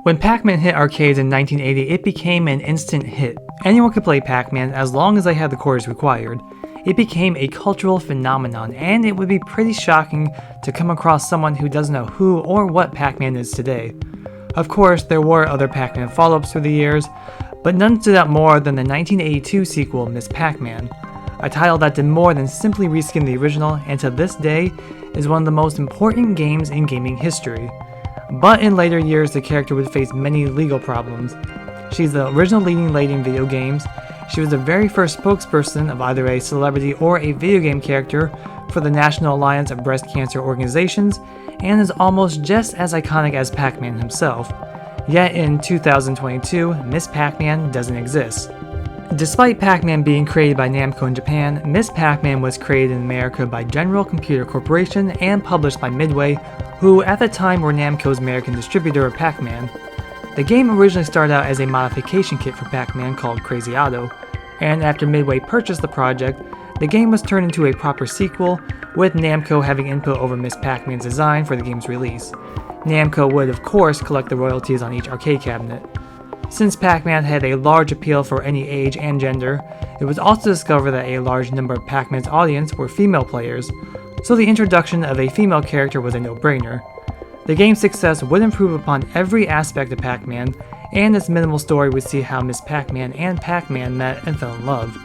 When Pac-Man hit arcades in 1980, it became an instant hit. Anyone could play Pac-Man as long as they had the cores required. It became a cultural phenomenon, and it would be pretty shocking to come across someone who doesn't know who or what Pac-Man is today. Of course, there were other Pac-Man follow-ups through the years, but none stood out more than the 1982 sequel, Ms. Pac-Man, a title that did more than simply reskin the original, and to this day is one of the most important games in gaming history. But in later years, the character would face many legal problems. She's the original leading lady in video games. She was the very first spokesperson of either a celebrity or a video game character for the National Alliance of Breast Cancer Organizations, and is almost just as iconic as Pac-Man himself. Yet in 2022, Ms. Pac-Man doesn't exist. Despite Pac-Man being created by Namco in Japan, Ms. Pac-Man was created in America by General Computer Corporation and published by Midway, who at the time were Namco's American distributor of Pac-Man. The game originally started out as a modification kit for Pac-Man called Crazy Otto, and after Midway purchased the project, the game was turned into a proper sequel, with Namco having input over Ms. Pac-Man's design for the game's release. Namco would of course collect the royalties on each arcade cabinet. Since Pac-Man had a large appeal for any age and gender, it was also discovered that a large number of Pac-Man's audience were female players, so the introduction of a female character was a no-brainer. The game's success would improve upon every aspect of Pac-Man, and its minimal story would see how Ms. Pac-Man and Pac-Man met and fell in love.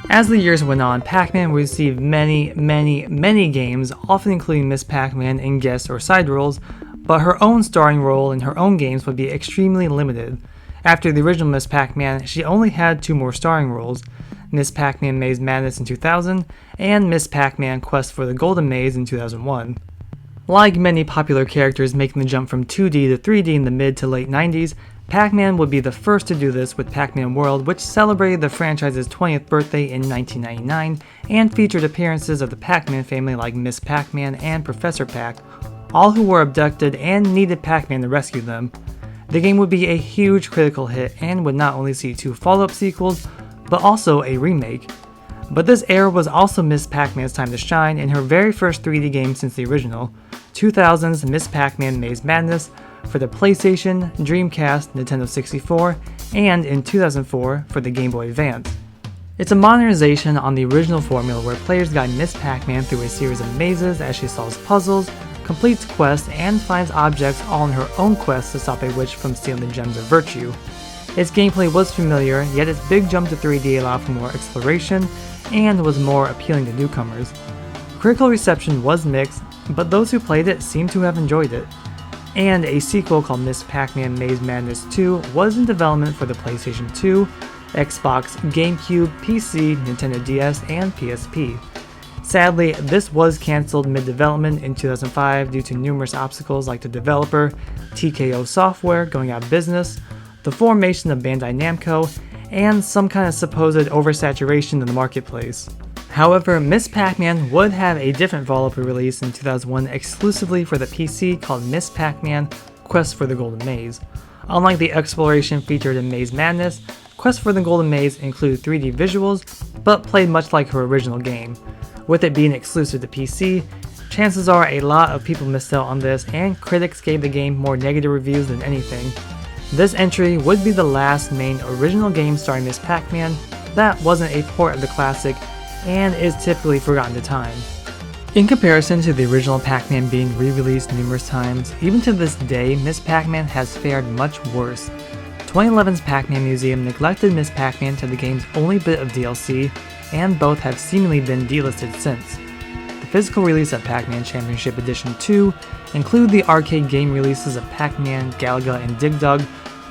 As the years went on, Pac-Man would receive many games, often including Ms. Pac-Man in guest or side roles, but her own starring role in her own games would be extremely limited. After the original Ms. Pac-Man, she only had 2 more starring roles, Ms. Pac-Man Maze Madness in 2000, and Ms. Pac-Man Quest for the Golden Maze in 2001. Like many popular characters making the jump from 2D to 3D in the mid to late 90s, Pac-Man would be the first to do this with Pac-Man World, which celebrated the franchise's 20th birthday in 1999 and featured appearances of the Pac-Man family like Miss Pac-Man and Professor Pac, all who were abducted and needed Pac-Man to rescue them. The game would be a huge critical hit and would not only see 2 follow-up sequels, but also a remake. But this era was also Ms. Pac-Man's time to shine in her very first 3D game since the original, 2000's Ms. Pac-Man Maze Madness for the PlayStation, Dreamcast, Nintendo 64, and in 2004 for the Game Boy Advance. It's a modernization on the original formula where players guide Ms. Pac-Man through a series of mazes as she solves puzzles, completes quests, and finds objects all in her own quest to stop a witch from stealing the Gems of Virtue. Its gameplay was familiar, yet its big jump to 3D allowed for more exploration and was more appealing to newcomers. Critical reception was mixed, but those who played it seemed to have enjoyed it. And a sequel called Ms. Pac-Man Maze Madness 2 was in development for the PlayStation 2, Xbox, GameCube, PC, Nintendo DS, and PSP. Sadly, this was cancelled mid-development in 2005 due to numerous obstacles like the developer, TKO Software, going out of business, the formation of Bandai Namco, and some kind of supposed oversaturation in the marketplace. However, Ms. Pac-Man would have a different follow-up release in 2001 exclusively for the PC called Ms. Pac-Man Quest for the Golden Maze. Unlike the exploration featured in Maze Madness, Quest for the Golden Maze included 3D visuals, but played much like her original game. With it being exclusive to PC, chances are a lot of people missed out on this, and critics gave the game more negative reviews than anything. This entry would be the last main original game starring Ms. Pac-Man that wasn't a port of the classic, and is typically forgotten to time. In comparison to the original Pac-Man being re-released numerous times, even to this day, Ms. Pac-Man has fared much worse. 2011's Pac-Man Museum neglected Ms. Pac-Man to the game's only bit of DLC, and both have seemingly been delisted since. The physical release of Pac-Man Championship Edition 2 include the arcade game releases of Pac-Man, Galaga, and Dig Dug,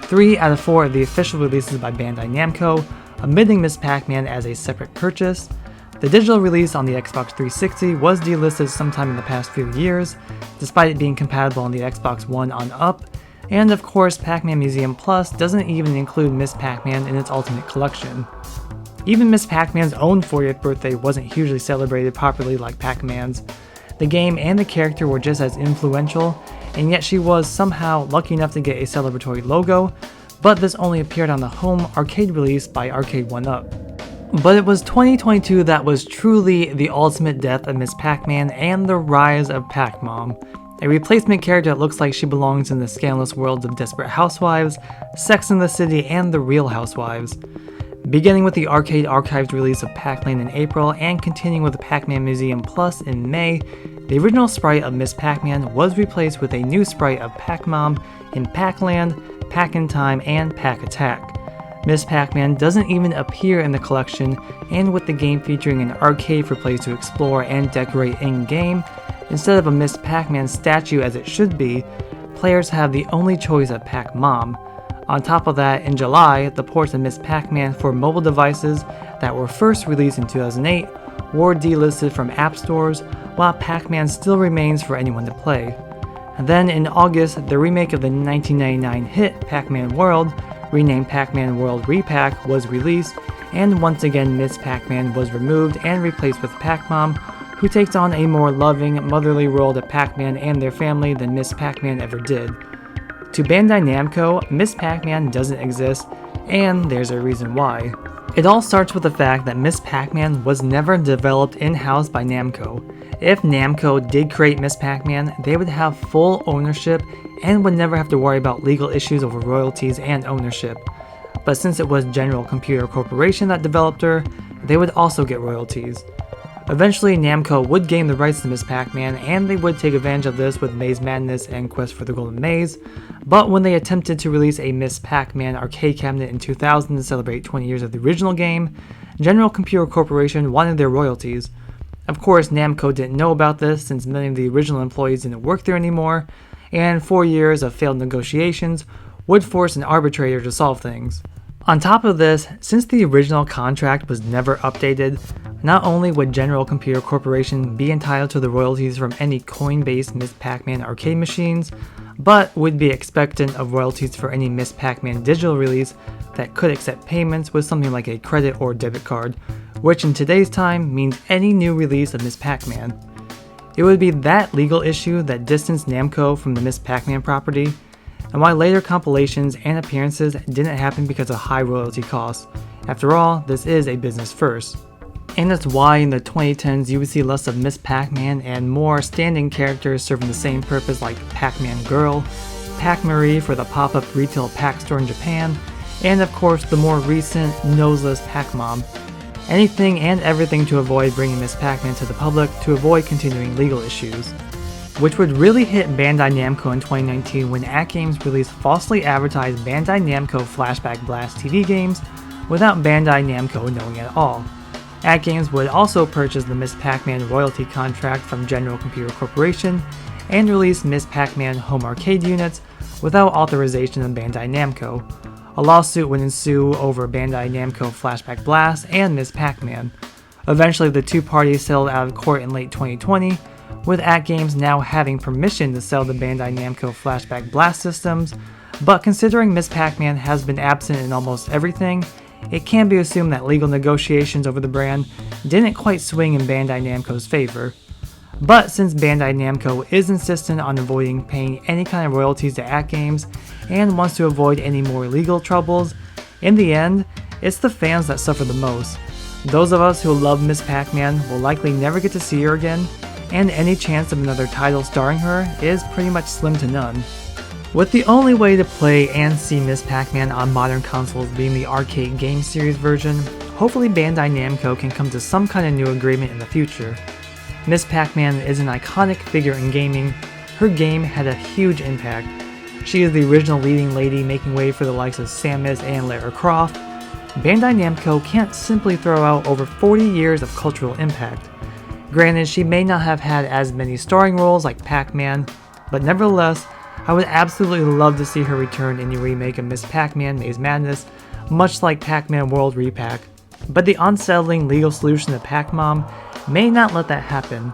3 out of 4 of the official releases by Bandai Namco, omitting Ms. Pac-Man as a separate purchase. The digital release on the Xbox 360 was delisted sometime in the past few years, despite it being compatible on the Xbox One on up, and of course Pac-Man Museum Plus doesn't even include Ms. Pac-Man in its Ultimate Collection. Even Ms. Pac-Man's own 40th birthday wasn't hugely celebrated properly like Pac-Man's. The game and the character were just as influential, and yet she was somehow lucky enough to get a celebratory logo, but this only appeared on the home arcade release by Arcade 1-Up. But it was 2022 that was truly the ultimate death of Ms. Pac-Man and the rise of Pac-Mom. a replacement character that looks like she belongs in the scandalous worlds of Desperate Housewives, Sex and the City, and The Real Housewives. Beginning with the arcade archived release of Pac-Man in April and continuing with the Pac-Man Museum Plus in May, the original sprite of Miss Pac-Man was replaced with a new sprite of Pac-Mom in Pac-Land, Pac-in-Time, and Pac-Attack. Miss Pac-Man doesn't even appear in the collection, and with the game featuring an arcade for players to explore and decorate in-game, instead of a Miss Pac-Man statue as it should be, players have the only choice of Pac-Mom. On top of that, in July, the ports of Miss Pac-Man for mobile devices that were first released in 2008 were delisted from app stores, while Pac-Man still remains for anyone to play. And then in August, the remake of the 1999 hit Pac-Man World, renamed Pac-Man World Repack, was released, and once again Miss Pac-Man was removed and replaced with Pac-Mom, who takes on a more loving, motherly role to Pac-Man and their family than Miss Pac-Man ever did. To Bandai Namco, Miss Pac-Man doesn't exist, and there's a reason why. It all starts with the fact that Miss Pac-Man was never developed in-house by Namco. If Namco did create Miss Pac-Man, they would have full ownership and would never have to worry about legal issues over royalties and ownership. But since it was General Computer Corporation that developed her, they would also get royalties. Eventually, Namco would gain the rights to Miss Pac-Man, and they would take advantage of this with Maze Madness and Quest for the Golden Maze, but when they attempted to release a Miss Pac-Man arcade cabinet in 2000 to celebrate 20 years of the original game, General Computer Corporation wanted their royalties. Of course, Namco didn't know about this since many of the original employees didn't work there anymore, and 4 years of failed negotiations would force an arbitrator to solve things. On top of this, since the original contract was never updated, not only would General Computer Corporation be entitled to the royalties from any coin-based Miss Pac-Man arcade machines, but would be expectant of royalties for any Miss Pac-Man digital release that could accept payments with something like a credit or debit card, which in today's time means any new release of Miss Pac-Man. It would be that legal issue that distanced Namco from the Miss Pac-Man property, and why later compilations and appearances didn't happen because of high royalty costs. After all, this is a business first. And that's why in the 2010s you would see less of Miss Pac-Man and more standing characters serving the same purpose like Pac-Man Girl, Pac-Marie for the pop-up retail Pac store in Japan, and of course the more recent noseless Pac-Mom. Anything and everything to avoid bringing Miss Pac-Man to the public to avoid continuing legal issues. Which would really hit Bandai Namco in 2019 when AtGames released falsely advertised Bandai Namco Flashback Blast TV games without Bandai Namco knowing at all. AtGames would also purchase the Miss Pac-Man royalty contract from General Computer Corporation and release Miss Pac-Man home arcade units without authorization of Bandai Namco. A lawsuit would ensue over Bandai Namco Flashback Blast and Miss Pac-Man. Eventually, the two parties settled out of court in late 2020, with AtGames now having permission to sell the Bandai Namco Flashback Blast systems, but considering Miss Pac-Man has been absent in almost everything, it can be assumed that legal negotiations over the brand didn't quite swing in Bandai Namco's favor. But since Bandai Namco is insistent on avoiding paying any kind of royalties to AtGames and wants to avoid any more legal troubles, in the end, it's the fans that suffer the most. Those of us who love Miss Pac-Man will likely never get to see her again, and any chance of another title starring her is pretty much slim to none. With the only way to play and see Miss Pac-Man on modern consoles being the arcade game series version, hopefully Bandai Namco can come to some kind of new agreement in the future. Miss Pac-Man is an iconic figure in gaming. Her game had a huge impact. She is the original leading lady making way for the likes of Samus and Lara Croft. Bandai Namco can't simply throw out over 40 years of cultural impact. Granted, she may not have had as many starring roles like Pac-Man, but nevertheless, I would absolutely love to see her return in a remake of Miss Pac-Man Maze Madness, much like Pac-Man World Repack. But the unsettling legal solution to Pac-Mom may not let that happen.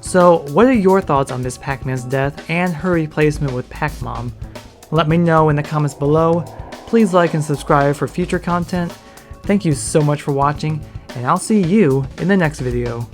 So, what are your thoughts on Miss Pac-Man's death and her replacement with Pac-Mom? Let me know in the comments below. Please like and subscribe for future content. Thank you so much for watching, and I'll see you in the next video.